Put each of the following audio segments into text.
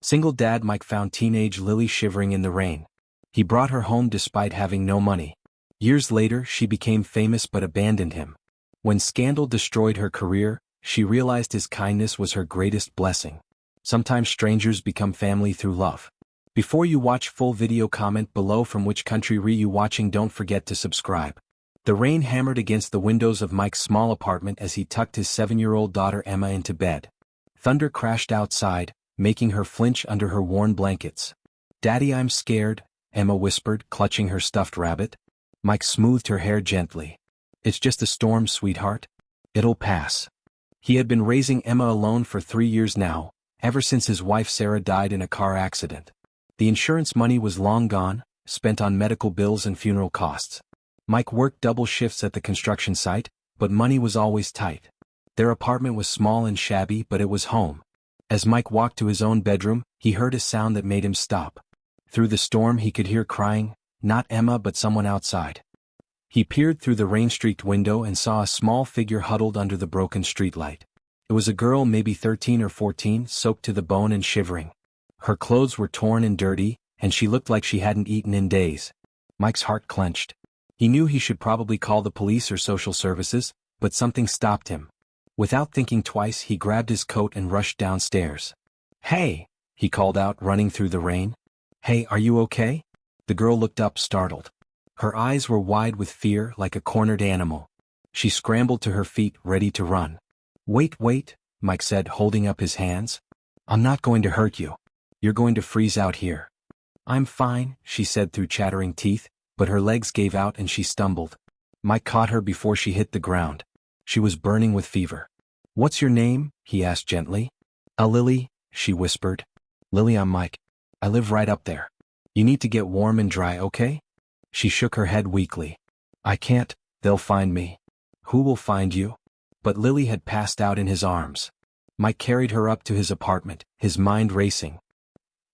Single dad Mike found teenage Lily shivering in the rain. He brought her home despite having no money. Years later, she became famous but abandoned him. When scandal destroyed her career, she realized his kindness was her greatest blessing. Sometimes strangers become family through love. Before you watch full video, comment below from which country you watching. Don't forget to subscribe. The rain hammered against the windows of Mike's small apartment as he tucked his 7-year-old daughter Emma into bed. Thunder crashed outside, making her flinch under her worn blankets. "Daddy, I'm scared," Emma whispered, clutching her stuffed rabbit. Mike smoothed her hair gently. "It's just a storm, sweetheart. It'll pass." He had been raising Emma alone for 3 years now, ever since his wife Sarah died in a car accident. The insurance money was long gone, spent on medical bills and funeral costs. Mike worked double shifts at the construction site, but money was always tight. Their apartment was small and shabby, but it was home. As Mike walked to his own bedroom, he heard a sound that made him stop. Through the storm he could hear crying, not Emma but someone outside. He peered through the rain-streaked window and saw a small figure huddled under the broken streetlight. It was a girl, maybe 13 or 14, soaked to the bone and shivering. Her clothes were torn and dirty, and she looked like she hadn't eaten in days. Mike's heart clenched. He knew he should probably call the police or social services, but something stopped him. Without thinking twice, he grabbed his coat and rushed downstairs. "Hey!" he called out, running through the rain. "Hey, are you okay?" The girl looked up, startled. Her eyes were wide with fear, like a cornered animal. She scrambled to her feet, ready to run. Wait, Mike said, holding up his hands. "I'm not going to hurt you. You're going to freeze out here." "I'm fine," she said through chattering teeth, but her legs gave out and she stumbled. Mike caught her before she hit the ground. She was burning with fever. "What's your name?" he asked gently. "Lily," she whispered. "Lily, I'm Mike. I live right up there. You need to get warm and dry, okay?" She shook her head weakly. "I can't, they'll find me." "Who will find you?" But Lily had passed out in his arms. Mike carried her up to his apartment, his mind racing.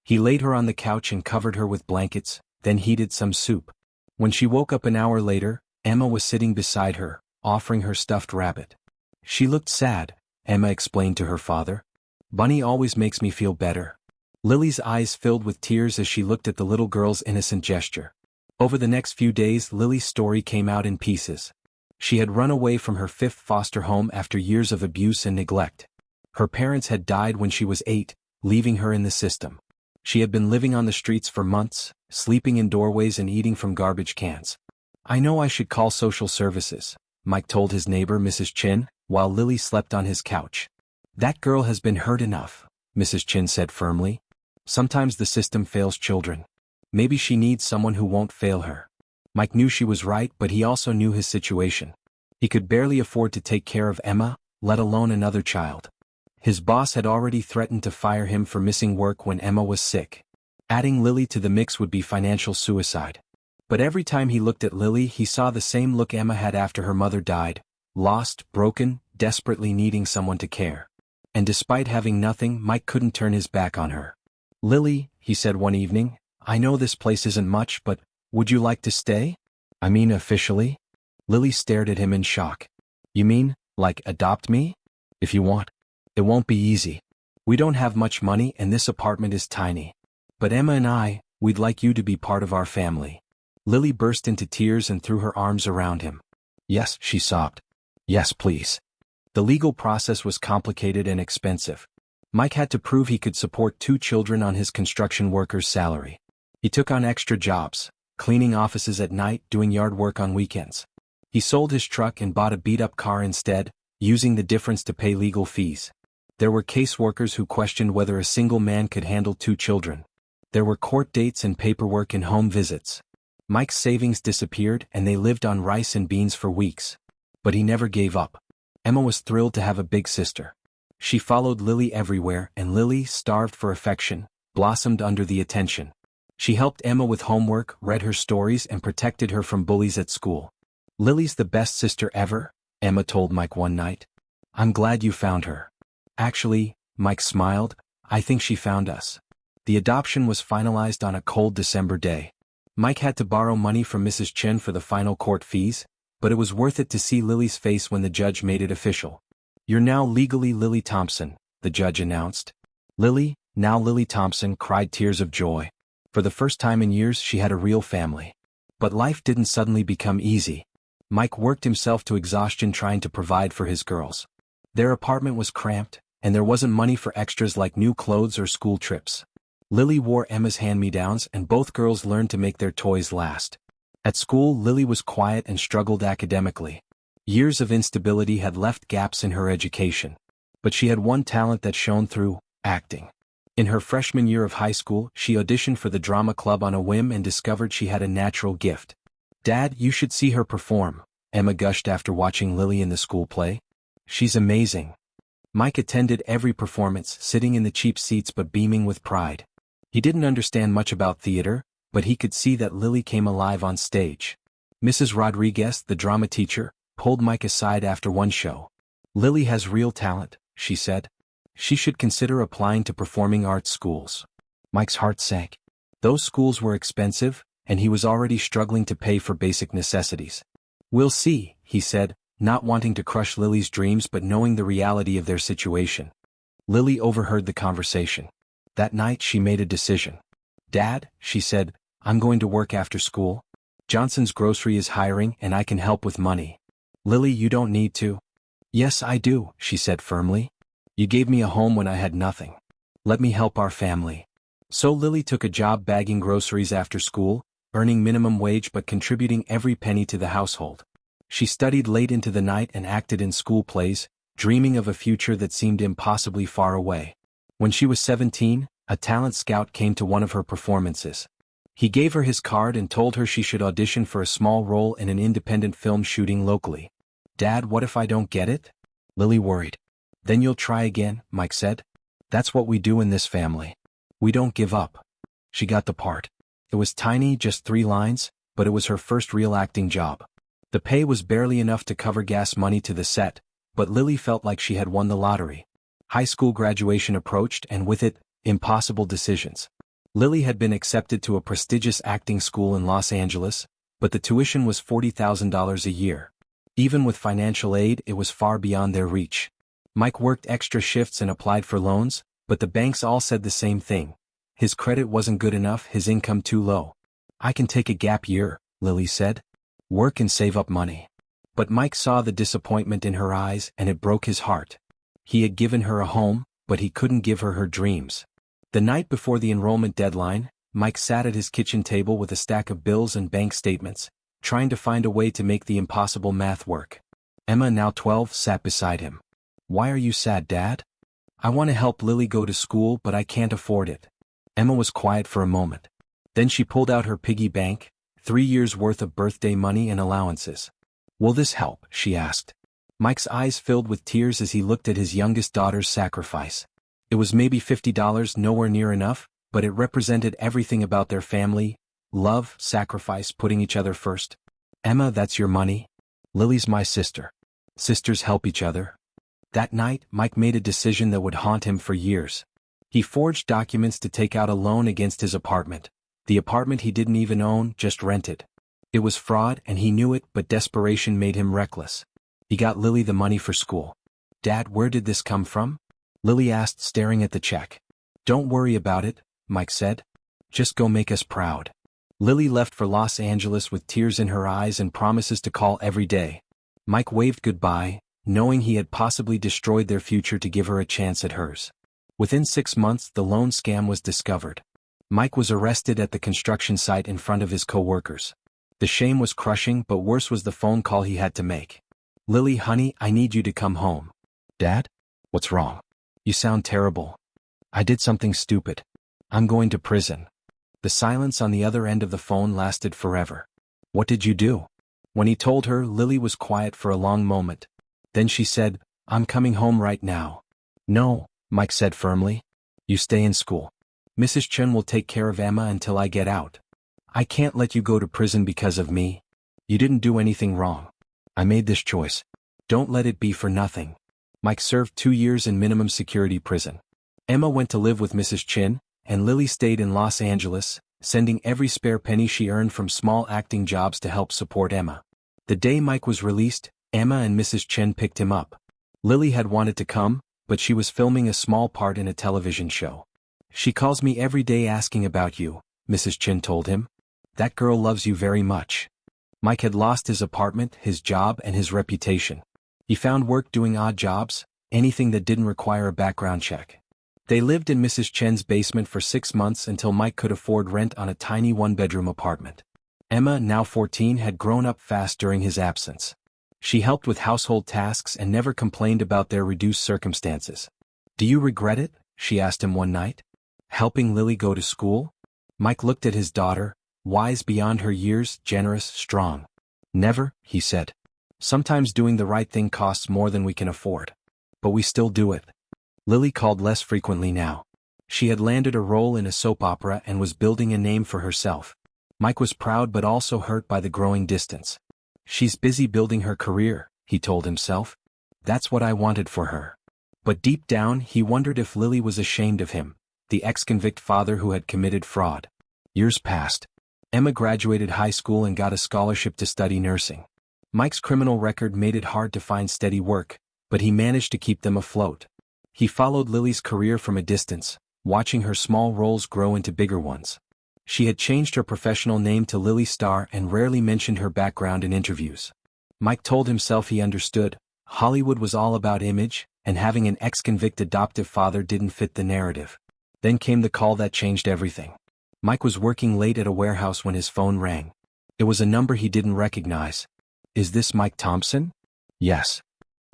He laid her on the couch and covered her with blankets, then heated some soup. When she woke up an hour later, Emma was sitting beside her, offering her stuffed rabbit. "She looked sad," Emma explained to her father. "Bunny always makes me feel better." Lily's eyes filled with tears as she looked at the little girl's innocent gesture. Over the next few days, Lily's story came out in pieces. She had run away from her 5th foster home after years of abuse and neglect. Her parents had died when she was 8, leaving her in the system. She had been living on the streets for months, sleeping in doorways and eating from garbage cans. "I know I should call social services," Mike told his neighbor, Mrs. Chin, while Lily slept on his couch. "That girl has been hurt enough," Mrs. Chin said firmly. "Sometimes the system fails children. Maybe she needs someone who won't fail her." Mike knew she was right, but he also knew his situation. He could barely afford to take care of Emma, let alone another child. His boss had already threatened to fire him for missing work when Emma was sick. Adding Lily to the mix would be financial suicide. But every time he looked at Lily, he saw the same look Emma had after her mother died, lost, broken, desperately needing someone to care. And despite having nothing, Mike couldn't turn his back on her. "Lily," he said one evening, "I know this place isn't much, but would you like to stay? I mean officially?" Lily stared at him in shock. "You mean, like adopt me? If you want. It won't be easy. We don't have much money and this apartment is tiny. But Emma and we'd like you to be part of our family." Lily burst into tears and threw her arms around him. "Yes," she sobbed. "Yes, please." The legal process was complicated and expensive. Mike had to prove he could support 2 children on his construction worker's salary. He took on extra jobs, cleaning offices at night, doing yard work on weekends. He sold his truck and bought a beat-up car instead, using the difference to pay legal fees. There were caseworkers who questioned whether a single man could handle 2 children. There were court dates and paperwork and home visits. Mike's savings disappeared and they lived on rice and beans for weeks. But he never gave up. Emma was thrilled to have a big sister. She followed Lily everywhere, and Lily, starved for affection, blossomed under the attention. She helped Emma with homework, read her stories, and protected her from bullies at school. "Lily's the best sister ever," Emma told Mike one night. "I'm glad you found her." "Actually," Mike smiled, "I think she found us." The adoption was finalized on a cold December day. Mike had to borrow money from Mrs. Chin for the final court fees, but it was worth it to see Lily's face when the judge made it official. "You're now legally Lily Thompson," the judge announced. "Lily, Now Lily Thompson cried tears of joy. For the first time in years she had a real family. But life didn't suddenly become easy. Mike worked himself to exhaustion trying to provide for his girls. Their apartment was cramped, and there wasn't money for extras like new clothes or school trips. Lily wore Emma's hand-me-downs and both girls learned to make their toys last. At school, Lily was quiet and struggled academically. Years of instability had left gaps in her education. But she had one talent that shone through: acting. In her freshman year of high school, she auditioned for the drama club on a whim and discovered she had a natural gift. "Dad, you should see her perform," Emma gushed after watching Lily in the school play. "She's amazing." Mike attended every performance, sitting in the cheap seats but beaming with pride. He didn't understand much about theater, but he could see that Lily came alive on stage. Mrs. Rodriguez, the drama teacher, pulled Mike aside after one show. "Lily has real talent," she said. "She should consider applying to performing arts schools." Mike's heart sank. Those schools were expensive, and he was already struggling to pay for basic necessities. "We'll see," he said, not wanting to crush Lily's dreams but knowing the reality of their situation. Lily overheard the conversation. That night she made a decision. "Dad," she said, "I'm going to work after school. Johnson's Grocery is hiring and I can help with money." "Lily, you don't need to." "Yes, I do," she said firmly. "You gave me a home when I had nothing. Let me help our family." So Lily took a job bagging groceries after school, earning minimum wage but contributing every penny to the household. She studied late into the night and acted in school plays, dreaming of a future that seemed impossibly far away. When she was 17, a talent scout came to one of her performances. He gave her his card and told her she should audition for a small role in an independent film shooting locally. "Dad, what if I don't get it?" Lily worried. "Then you'll try again," Mike said. "That's what we do in this family. We don't give up." She got the part. It was tiny, just 3 lines, but it was her first real acting job. The pay was barely enough to cover gas money to the set, but Lily felt like she had won the lottery. High school graduation approached and with it, impossible decisions. Lily had been accepted to a prestigious acting school in Los Angeles, but the tuition was $40,000 a year. Even with financial aid, it was far beyond their reach. Mike worked extra shifts and applied for loans, but the banks all said the same thing. His credit wasn't good enough, his income too low. "I can take a gap year," Lily said. "Work and save up money." But Mike saw the disappointment in her eyes and it broke his heart. He had given her a home, but he couldn't give her her dreams. The night before the enrollment deadline, Mike sat at his kitchen table with a stack of bills and bank statements, trying to find a way to make the impossible math work. Emma, now 12, sat beside him. "Why are you sad, Dad?" "I want to help Lily go to school but I can't afford it." Emma was quiet for a moment. Then she pulled out her piggy bank, 3 years' worth of birthday money and allowances. "Will this help?" she asked. Mike's eyes filled with tears as he looked at his youngest daughter's sacrifice. It was maybe $50, nowhere near enough, but it represented everything about their family: love, sacrifice, putting each other first. "Emma, that's your money. Lily's my sister. Sisters help each other." That night, Mike made a decision that would haunt him for years. He forged documents to take out a loan against his apartment. The apartment he didn't even own, just rented. It was fraud and he knew it, but desperation made him reckless. He got Lily the money for school. "Dad, where did this come from?" Lily asked, staring at the check. "Don't worry about it," Mike said. "Just go make us proud." Lily left for Los Angeles with tears in her eyes and promises to call every day. Mike waved goodbye, knowing he had possibly destroyed their future to give her a chance at hers. Within 6 months, the loan scam was discovered. Mike was arrested at the construction site in front of his co-workers. The shame was crushing, but worse was the phone call he had to make. "Lily, honey, I need you to come home." "Dad? What's wrong? You sound terrible." "I did something stupid. I'm going to prison." The silence on the other end of the phone lasted forever. "What did you do?" When he told her, Lily was quiet for a long moment. Then she said, "I'm coming home right now." "No," Mike said firmly. "You stay in school. Mrs. Chun will take care of Emma until I get out. I can't let you go to prison because of me. You didn't do anything wrong. I made this choice. Don't let it be for nothing." Mike served 2 years in minimum security prison. Emma went to live with Mrs. Chin, and Lily stayed in Los Angeles, sending every spare penny she earned from small acting jobs to help support Emma. The day Mike was released, Emma and Mrs. Chen picked him up. Lily had wanted to come, but she was filming a small part in a television show. She calls me every day asking about you, Mrs. Chin told him. That girl loves you very much. Mike had lost his apartment, his job, and his reputation. He found work doing odd jobs, anything that didn't require a background check. They lived in Mrs. Chen's basement for 6 months until Mike could afford rent on a tiny one-bedroom apartment. Emma, now 14, had grown up fast during his absence. She helped with household tasks and never complained about their reduced circumstances. "Do you regret it?" she asked him one night. "Helping Lily go to school?" Mike looked at his daughter, wise beyond her years, generous, strong. "Never," he said. "Sometimes doing the right thing costs more than we can afford. But we still do it." Lily called less frequently now. She had landed a role in a soap opera and was building a name for herself. Mike was proud but also hurt by the growing distance. "She's busy building her career," he told himself. "That's what I wanted for her." But deep down he wondered if Lily was ashamed of him, the ex-convict father who had committed fraud. Years passed. Emma graduated high school and got a scholarship to study nursing. Mike's criminal record made it hard to find steady work, but he managed to keep them afloat. He followed Lily's career from a distance, watching her small roles grow into bigger ones. She had changed her professional name to Lily Starr and rarely mentioned her background in interviews. Mike told himself he understood. Hollywood was all about image, and having an ex-convict adoptive father didn't fit the narrative. Then came the call that changed everything. Mike was working late at a warehouse when his phone rang. It was a number he didn't recognize. "Is this Mike Thompson?" "Yes."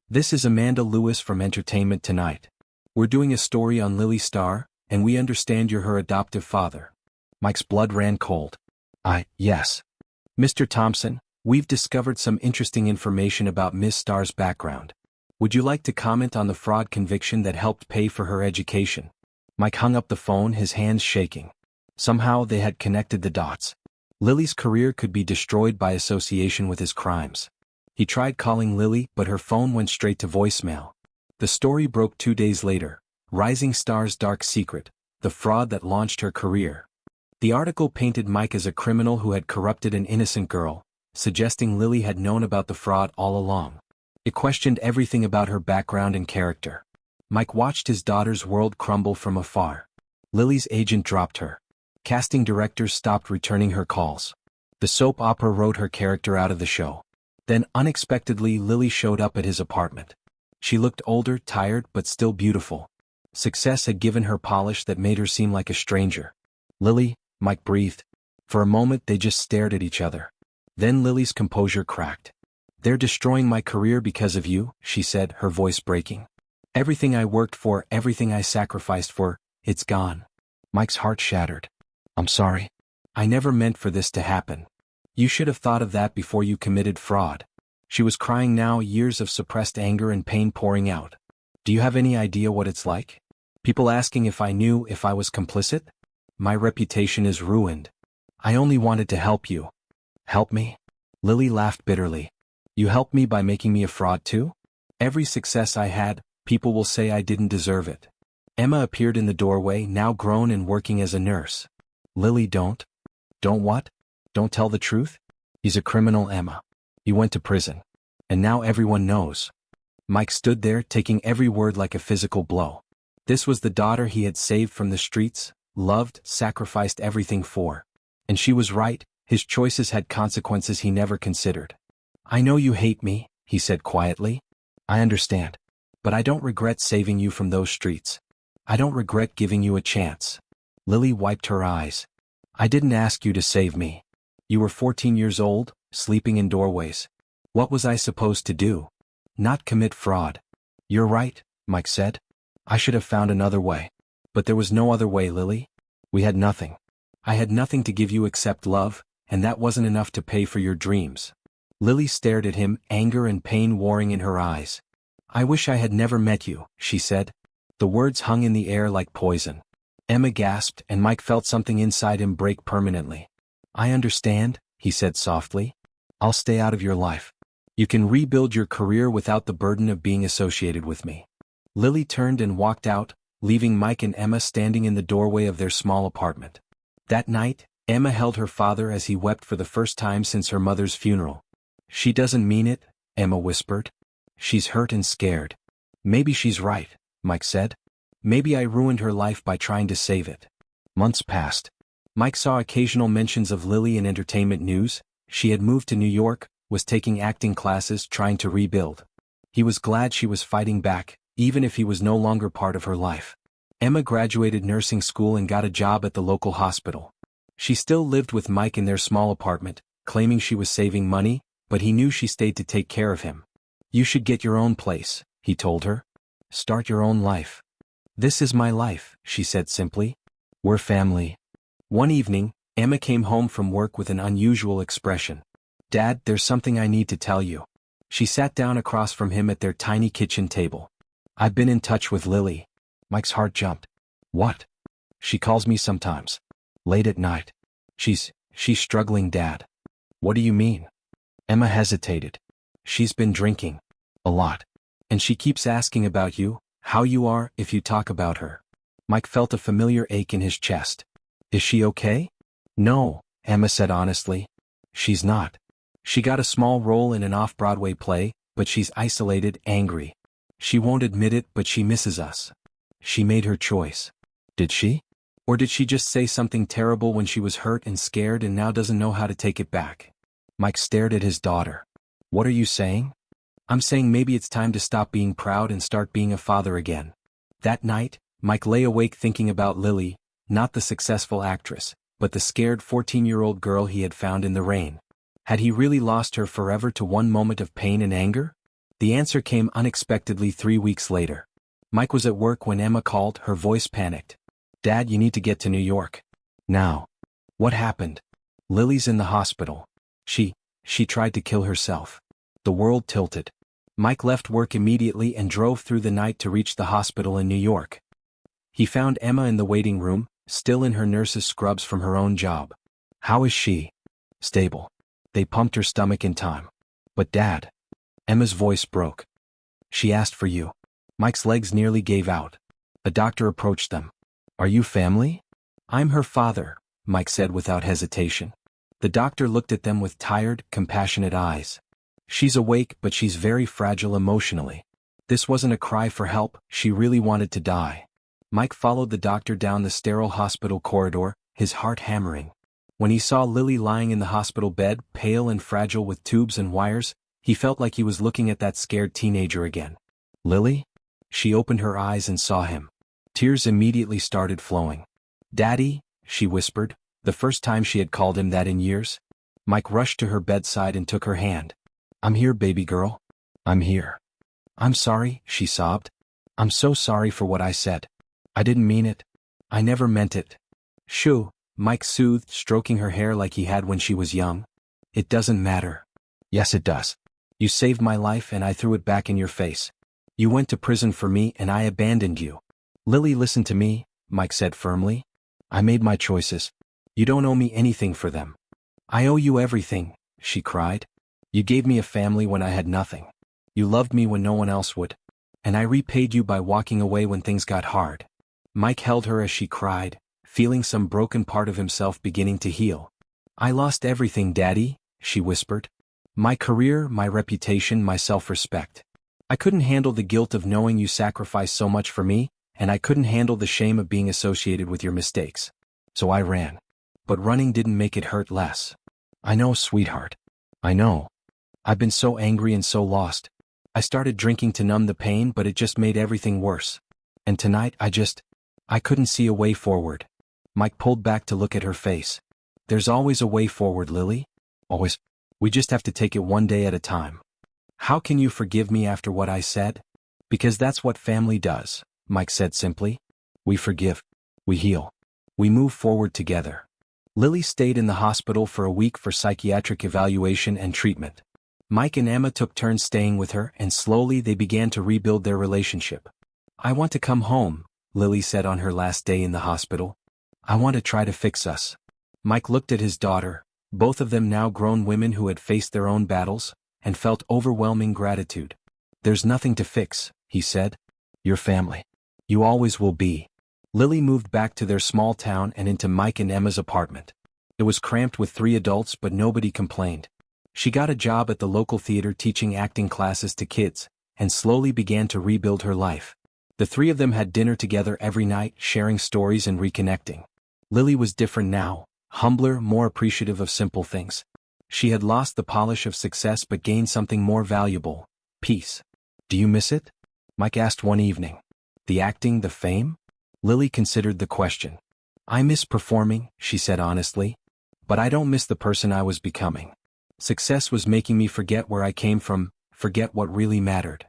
"This is Amanda Lewis from Entertainment Tonight. We're doing a story on Lily Starr, and we understand you're her adoptive father." Mike's blood ran cold. Yes. "Mr. Thompson, we've discovered some interesting information about Miss Starr's background. Would you like to comment on the fraud conviction that helped pay for her education?" Mike hung up the phone, his hands shaking. Somehow they had connected the dots. Lily's career could be destroyed by association with his crimes. He tried calling Lily, but her phone went straight to voicemail. The story broke 2 days later. Rising Star's dark secret, the fraud that launched her career. The article painted Mike as a criminal who had corrupted an innocent girl, suggesting Lily had known about the fraud all along. It questioned everything about her background and character. Mike watched his daughter's world crumble from afar. Lily's agent dropped her. Casting directors stopped returning her calls. The soap opera wrote her character out of the show. Then unexpectedly Lily showed up at his apartment. She looked older, tired, but still beautiful. Success had given her polish that made her seem like a stranger. "Lily," Mike breathed. For a moment they just stared at each other. Then Lily's composure cracked. "They're destroying my career because of you," she said, her voice breaking. "Everything I worked for, everything I sacrificed for, it's gone." Mike's heart shattered. "I'm sorry. I never meant for this to happen. You should have thought of that before you committed fraud." She was crying now, years of suppressed anger and pain pouring out. "Do you have any idea what it's like? People asking if I knew, if I was complicit? My reputation is ruined. I only wanted to help you." "Help me?" Lily laughed bitterly. "You helped me by making me a fraud too? Every success I had, people will say I didn't deserve it." Emma appeared in the doorway, now grown and working as a nurse. "Lily, don't what? Don't tell the truth? He's a criminal, Emma. He went to prison. And now everyone knows." Mike stood there, taking every word like a physical blow. This was the daughter he had saved from the streets, loved, sacrificed everything for. And she was right, his choices had consequences he never considered. "I know you hate me," he said quietly. "I understand. But I don't regret saving you from those streets. I don't regret giving you a chance." Lily wiped her eyes. "I didn't ask you to save me. You were 14 years old, sleeping in doorways. What was I supposed to do? Not commit fraud." "You're right," Mike said. "I should have found another way. But there was no other way, Lily. We had nothing. I had nothing to give you except love, and that wasn't enough to pay for your dreams." Lily stared at him, anger and pain warring in her eyes. "I wish I had never met you," she said. The words hung in the air like poison. Emma gasped, and Mike felt something inside him break permanently. "I understand," he said softly. "I'll stay out of your life. You can rebuild your career without the burden of being associated with me." Lily turned and walked out, leaving Mike and Emma standing in the doorway of their small apartment. That night, Emma held her father as he wept for the first time since her mother's funeral. "She doesn't mean it," Emma whispered. "She's hurt and scared." "Maybe she's right," Mike said. Maybe I ruined her life by trying to save it. Months passed. Mike saw occasional mentions of Lily in entertainment news. She had moved to New York, was taking acting classes, trying to rebuild. He was glad she was fighting back, even if he was no longer part of her life. Emma graduated nursing school and got a job at the local hospital. She still lived with Mike in their small apartment, claiming she was saving money, but he knew she stayed to take care of him. You should get your own place, he told her. Start your own life. This is my life, she said simply. We're family. One evening, Emma came home from work with an unusual expression. Dad, there's something I need to tell you. She sat down across from him at their tiny kitchen table. I've been in touch with Lily. Mike's heart jumped. What? She calls me sometimes. Late at night. She's struggling, Dad. What do you mean? Emma hesitated. She's been drinking. A lot. And she keeps asking about you, how you are, if you talk about her. Mike felt a familiar ache in his chest. Is she okay? No, Emma said honestly. She's not. She got a small role in an off-Broadway play, but she's isolated, angry. She won't admit it, but she misses us. She made her choice. Did she? Or did she just say something terrible when she was hurt and scared and now doesn't know how to take it back? Mike stared at his daughter. What are you saying? I'm saying maybe it's time to stop being proud and start being a father again. That night, Mike lay awake thinking about Lily, not the successful actress, but the scared 14-year-old girl he had found in the rain. Had he really lost her forever to one moment of pain and anger? The answer came unexpectedly 3 weeks later. Mike was at work when Emma called, her voice panicked. Dad, you need to get to New York. Now. What happened? Lily's in the hospital. She tried to kill herself. The world tilted. Mike left work immediately and drove through the night to reach the hospital in New York. He found Emma in the waiting room, still in her nurse's scrubs from her own job. How is she? Stable. They pumped her stomach in time. But Dad. Emma's voice broke. She asked for you. Mike's legs nearly gave out. A doctor approached them. Are you family? I'm her father, Mike said without hesitation. The doctor looked at them with tired, compassionate eyes. She's awake, but she's very fragile emotionally. This wasn't a cry for help, she really wanted to die. Mike followed the doctor down the sterile hospital corridor, his heart hammering. When he saw Lily lying in the hospital bed, pale and fragile with tubes and wires, he felt like he was looking at that scared teenager again. Lily? She opened her eyes and saw him. Tears immediately started flowing. Daddy, she whispered, the first time she had called him that in years. Mike rushed to her bedside and took her hand. I'm here, baby girl. I'm here. I'm sorry, she sobbed. I'm so sorry for what I said. I didn't mean it. I never meant it. Shoo, Mike soothed, stroking her hair like he had when she was young. It doesn't matter. Yes, it does. You saved my life and I threw it back in your face. You went to prison for me and I abandoned you. Lily, listen to me, Mike said firmly. I made my choices. You don't owe me anything for them. I owe you everything, she cried. You gave me a family when I had nothing. You loved me when no one else would. And I repaid you by walking away when things got hard. Mike held her as she cried, feeling some broken part of himself beginning to heal. I lost everything, Daddy, she whispered. My career, my reputation, my self-respect. I couldn't handle the guilt of knowing you sacrificed so much for me, and I couldn't handle the shame of being associated with your mistakes. So I ran. But running didn't make it hurt less. I know, sweetheart. I know. I've been so angry and so lost. I started drinking to numb the pain, but it just made everything worse. And tonight I couldn't see a way forward. Mike pulled back to look at her face. There's always a way forward, Lily. Always. We just have to take it one day at a time. How can you forgive me after what I said? Because that's what family does, Mike said simply. We forgive. We heal. We move forward together. Lily stayed in the hospital for a week for psychiatric evaluation and treatment. Mike and Emma took turns staying with her, and slowly they began to rebuild their relationship. I want to come home, Lily said on her last day in the hospital. I want to try to fix us. Mike looked at his daughter, both of them now grown women who had faced their own battles, and felt overwhelming gratitude. There's nothing to fix, he said. Your family. You always will be. Lily moved back to their small town and into Mike and Emma's apartment. It was cramped with 3 adults, but nobody complained. She got a job at the local theater teaching acting classes to kids, and slowly began to rebuild her life. The three of them had dinner together every night, sharing stories and reconnecting. Lily was different now, humbler, more appreciative of simple things. She had lost the polish of success but gained something more valuable: peace. Do you miss it? Mike asked one evening. The acting, the fame? Lily considered the question. I miss performing, she said honestly. But I don't miss the person I was becoming. Success was making me forget where I came from, forget what really mattered.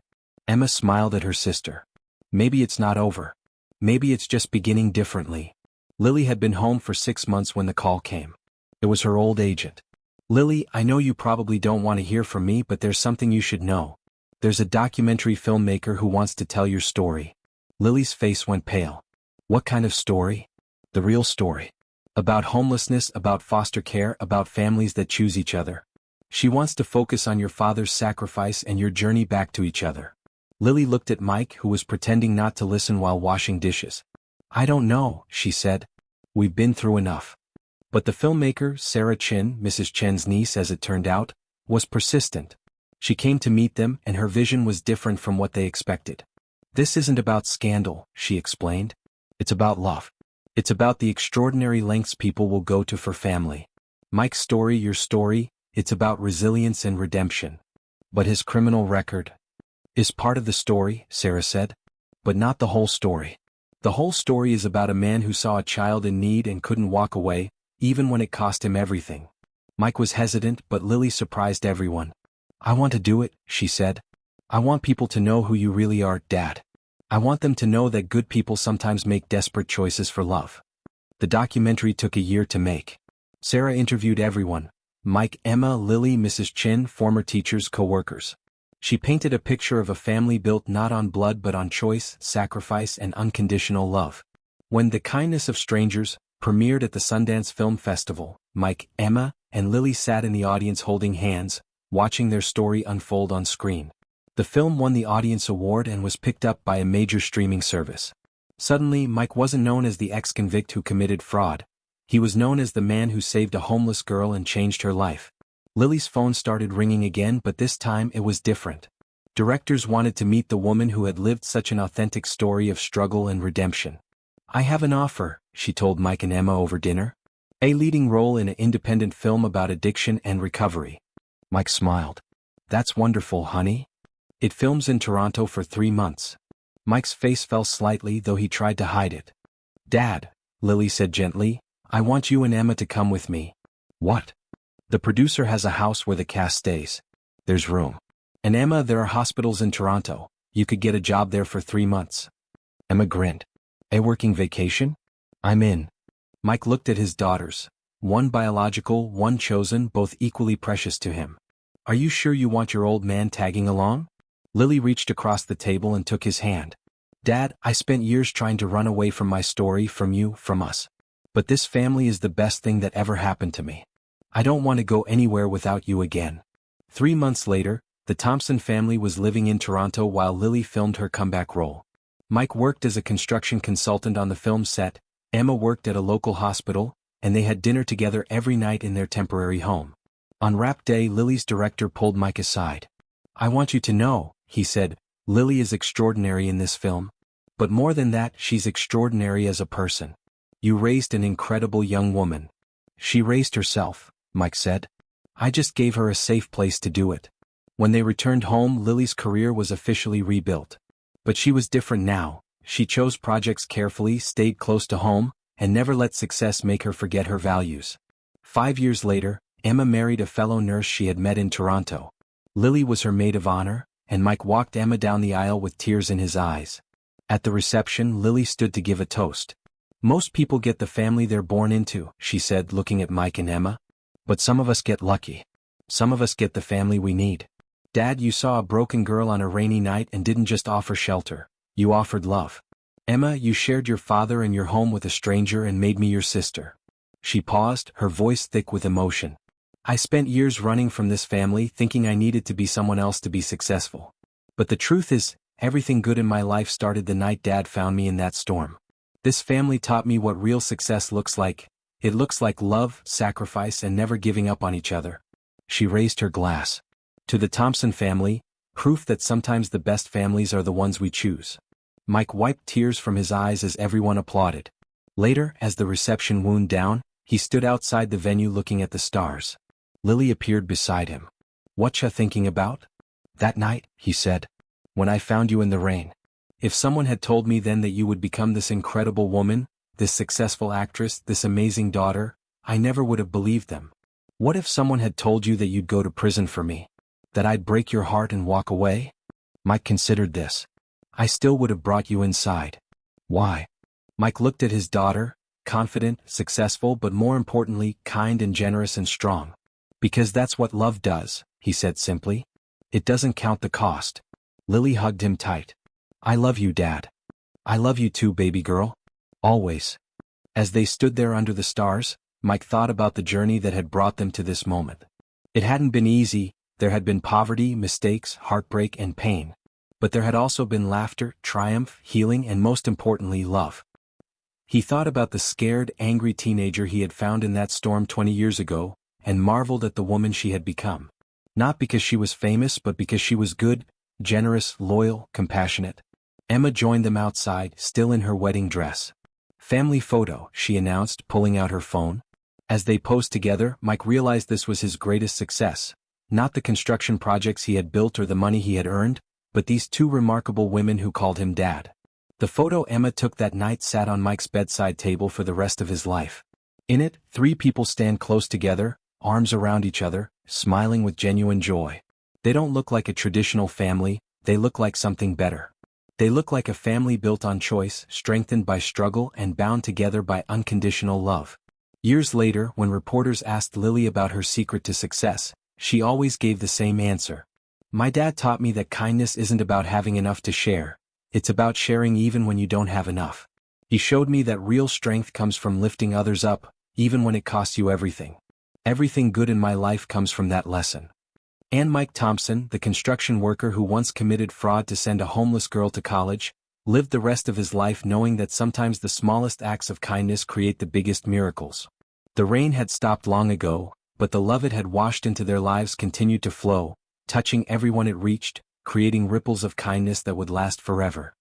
Emma smiled at her sister. Maybe it's not over. Maybe it's just beginning differently. Lily had been home for 6 months when the call came. It was her old agent. Lily, I know you probably don't want to hear from me, but there's something you should know. There's a documentary filmmaker who wants to tell your story. Lily's face went pale. What kind of story? The real story. About homelessness, about foster care, about families that choose each other. She wants to focus on your father's sacrifice and your journey back to each other. Lily looked at Mike, who was pretending not to listen while washing dishes. I don't know, she said. We've been through enough. But the filmmaker, Sarah Chin, Mrs. Chen's niece as it turned out, was persistent. She came to meet them, and her vision was different from what they expected. This isn't about scandal, she explained. It's about love. It's about the extraordinary lengths people will go to for family. Mike's story, your story, it's about resilience and redemption. But his criminal record is part of the story, Sarah said. But not the whole story. The whole story is about a man who saw a child in need and couldn't walk away, even when it cost him everything. Mike was hesitant, but Lily surprised everyone. I want to do it, she said. I want people to know who you really are, Dad. I want them to know that good people sometimes make desperate choices for love. The documentary took a year to make. Sarah interviewed everyone: Mike, Emma, Lily, Mrs. Chin, former teachers, co-workers. She painted a picture of a family built not on blood but on choice, sacrifice, and unconditional love. When The Kindness of Strangers premiered at the Sundance Film Festival, Mike, Emma, and Lily sat in the audience holding hands, watching their story unfold on screen. The film won the Audience Award and was picked up by a major streaming service. Suddenly, Mike wasn't known as the ex-convict who committed fraud. He was known as the man who saved a homeless girl and changed her life. Lily's phone started ringing again, but this time it was different. Directors wanted to meet the woman who had lived such an authentic story of struggle and redemption. I have an offer, she told Mike and Emma over dinner. A leading role in an independent film about addiction and recovery. Mike smiled. That's wonderful, honey. It films in Toronto for 3 months. Mike's face fell slightly, though he tried to hide it. Dad, Lily said gently, I want you and Emma to come with me. What? The producer has a house where the cast stays. There's room. And Emma, there are hospitals in Toronto. You could get a job there for 3 months. Emma grinned. A working vacation? I'm in. Mike looked at his daughters. One biological, one chosen, both equally precious to him. Are you sure you want your old man tagging along? Lily reached across the table and took his hand. Dad, I spent years trying to run away from my story, from you, from us. But this family is the best thing that ever happened to me. I don't want to go anywhere without you again. 3 months later, the Thompson family was living in Toronto while Lily filmed her comeback role. Mike worked as a construction consultant on the film set, Emma worked at a local hospital, and they had dinner together every night in their temporary home. On wrap day, Lily's director pulled Mike aside. I want you to know, he said, Lily is extraordinary in this film. But more than that, she's extraordinary as a person. You raised an incredible young woman. She raised herself, Mike said. I just gave her a safe place to do it. When they returned home, Lily's career was officially rebuilt. But she was different now. She chose projects carefully, stayed close to home, and never let success make her forget her values. 5 years later, Emma married a fellow nurse she had met in Toronto. Lily was her maid of honor, and Mike walked Emma down the aisle with tears in his eyes. At the reception, Lily stood to give a toast. Most people get the family they're born into, she said, looking at Mike and Emma. But some of us get lucky. Some of us get the family we need. Dad, you saw a broken girl on a rainy night and didn't just offer shelter. You offered love. Emma, you shared your father and your home with a stranger and made me your sister. She paused, her voice thick with emotion. I spent years running from this family, thinking I needed to be someone else to be successful. But the truth is, everything good in my life started the night Dad found me in that storm. This family taught me what real success looks like. It looks like love, sacrifice, and never giving up on each other. She raised her glass. To the Thompson family, proof that sometimes the best families are the ones we choose. Mike wiped tears from his eyes as everyone applauded. Later, as the reception wound down, he stood outside the venue looking at the stars. Lily appeared beside him. "Whatcha thinking about?" "That night," he said. "When I found you in the rain. If someone had told me then that you would become this incredible woman, this successful actress, this amazing daughter, I never would have believed them. What if someone had told you that you'd go to prison for me? That I'd break your heart and walk away?" Mike considered this. "I still would have brought you inside." "Why?" Mike looked at his daughter, confident, successful, but more importantly, kind and generous and strong. "Because that's what love does," he said simply. "It doesn't count the cost." Lily hugged him tight. "I love you, Dad. I love you too, baby girl. Always." As they stood there under the stars, Mike thought about the journey that had brought them to this moment. It hadn't been easy, there had been poverty, mistakes, heartbreak, and pain. But there had also been laughter, triumph, healing, and most importantly, love. He thought about the scared, angry teenager he had found in that storm 20 years ago, and marveled at the woman she had become. Not because she was famous, but because she was good, generous, loyal, compassionate. Emma joined them outside, still in her wedding dress. "Family photo," she announced, pulling out her phone. As they posed together, Mike realized this was his greatest success. Not the construction projects he had built or the money he had earned, but these two remarkable women who called him Dad. The photo Emma took that night sat on Mike's bedside table for the rest of his life. In it, three people stand close together, arms around each other, smiling with genuine joy. They don't look like a traditional family, they look like something better. They look like a family built on choice, strengthened by struggle, and bound together by unconditional love. Years later, when reporters asked Lily about her secret to success, she always gave the same answer. "My dad taught me that kindness isn't about having enough to share, it's about sharing even when you don't have enough. He showed me that real strength comes from lifting others up, even when it costs you everything. Everything good in my life comes from that lesson." And Mike Thompson, the construction worker who once committed fraud to send a homeless girl to college, lived the rest of his life knowing that sometimes the smallest acts of kindness create the biggest miracles. The rain had stopped long ago, but the love it had washed into their lives continued to flow, touching everyone it reached, creating ripples of kindness that would last forever.